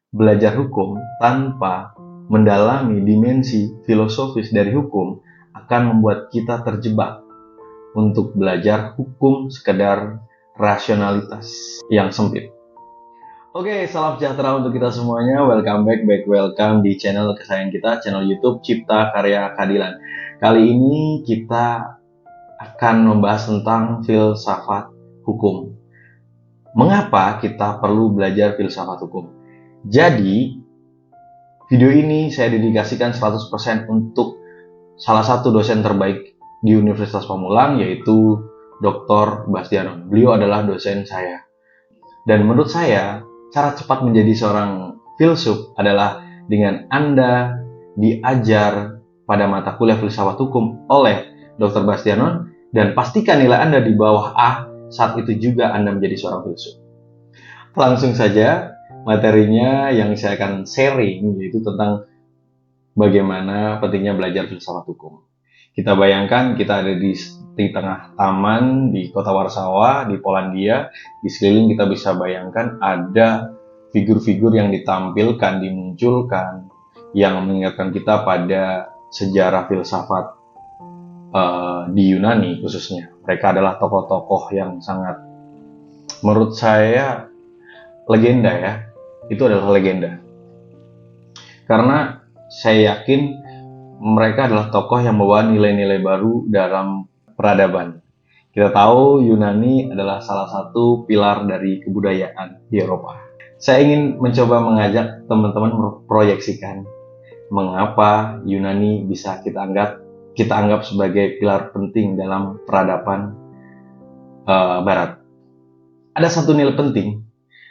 belajar hukum tanpa mendalami dimensi filosofis dari hukum akan membuat kita terjebak untuk belajar hukum sekedar rasionalitas yang sempit. Oke, salam sejahtera untuk kita semuanya. Welcome welcome di channel kesayangan kita, channel YouTube Cipta Karya Keadilan. Kali ini kita akan membahas tentang filsafat hukum. Mengapa kita perlu belajar filsafat hukum? Jadi, video ini saya dedikasikan 100% untuk salah satu dosen terbaik di Universitas Pamulang, yaitu Dr. Bastianon. Beliau adalah dosen saya. Dan menurut saya, cara cepat menjadi seorang filsuf adalah dengan Anda diajar pada mata kuliah filsafat hukum oleh Dr. Bastianon, dan pastikan nilai Anda di bawah A, saat itu juga Anda menjadi seorang filsuf. Langsung saja, materinya yang saya akan sharing yaitu tentang bagaimana pentingnya belajar filsafat hukum. Kita bayangkan kita ada di tengah taman di kota Warsawa, di Polandia. Di sekeliling kita bisa bayangkan ada figur-figur yang ditampilkan, dimunculkan, yang mengingatkan kita pada sejarah filsafat di Yunani khususnya. Mereka adalah tokoh-tokoh yang sangat, menurut saya, legenda ya. Itu adalah legenda. Karena saya yakin mereka adalah tokoh yang membawa nilai-nilai baru dalam peradaban. Kita tahu Yunani adalah salah satu pilar dari kebudayaan di Eropa. Saya ingin mencoba mengajak teman-teman memproyeksikan mengapa Yunani bisa kita anggap sebagai pilar penting dalam peradaban Barat. Ada satu nilai penting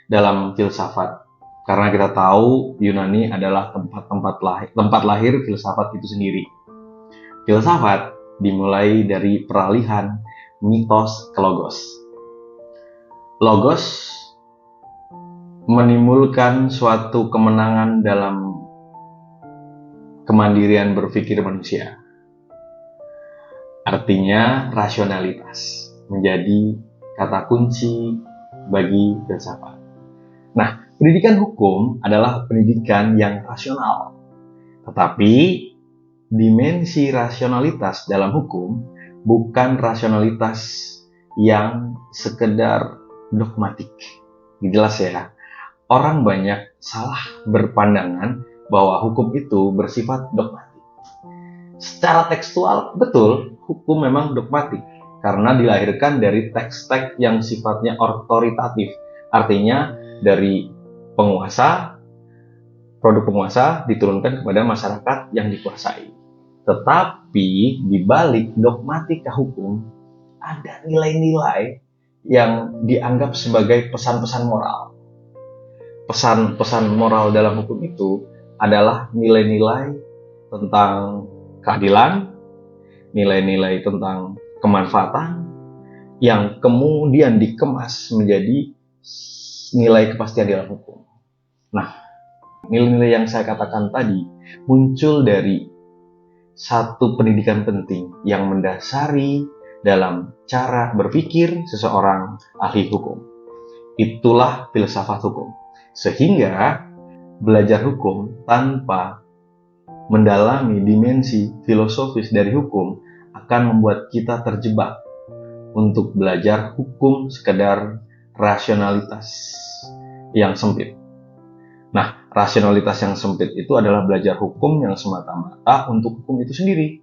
dalam filsafat. Karena kita tahu Yunani adalah tempat lahir filsafat itu sendiri. Filsafat dimulai dari peralihan mitos ke logos. Logos menimbulkan suatu kemenangan dalam kemandirian berpikir manusia. Artinya rasionalitas menjadi kata kunci bagi filsafat. Nah, pendidikan hukum adalah pendidikan yang rasional. Tetapi, dimensi rasionalitas dalam hukum bukan rasionalitas yang sekedar dogmatik. Jelas ya, orang banyak salah berpandangan bahwa hukum itu bersifat dogmatik. Secara tekstual, betul, hukum memang dogmatik karena dilahirkan dari teks-teks yang sifatnya otoritatif. Artinya, dari penguasa, produk penguasa diturunkan kepada masyarakat yang dikuasai. Tetapi di balik dogmatika hukum ada nilai-nilai yang dianggap sebagai pesan-pesan moral. Pesan-pesan moral dalam hukum itu adalah nilai-nilai tentang keadilan, nilai-nilai tentang kemanfaatan yang kemudian dikemas menjadi nilai kepastian dalam hukum. Nah, nilai-nilai yang saya katakan tadi muncul dari satu pendidikan penting yang mendasari dalam cara berpikir seseorang ahli hukum. Itulah filsafat hukum. Sehingga belajar hukum tanpa mendalami dimensi filosofis dari hukum akan membuat kita terjebak untuk belajar hukum sekedar rasionalitas yang sempit. Nah, rasionalitas yang sempit itu adalah belajar hukum yang semata-mata untuk hukum itu sendiri,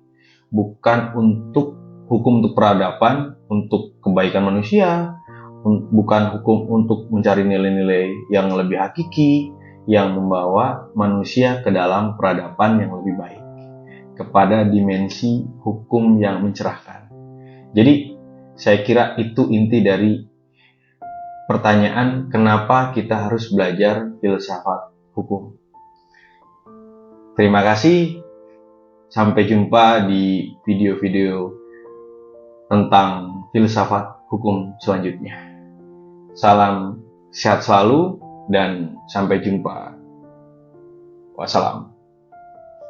bukan untuk hukum untuk peradaban, untuk kebaikan manusia, bukan hukum untuk mencari nilai-nilai yang lebih hakiki, yang membawa manusia ke dalam peradaban yang lebih baik, kepada dimensi hukum yang mencerahkan. Jadi, saya kira itu inti dari pertanyaan kenapa kita harus belajar filsafat hukum. Terima kasih. Sampai jumpa di video-video tentang filsafat hukum selanjutnya. Salam sehat selalu dan sampai jumpa. Wassalam.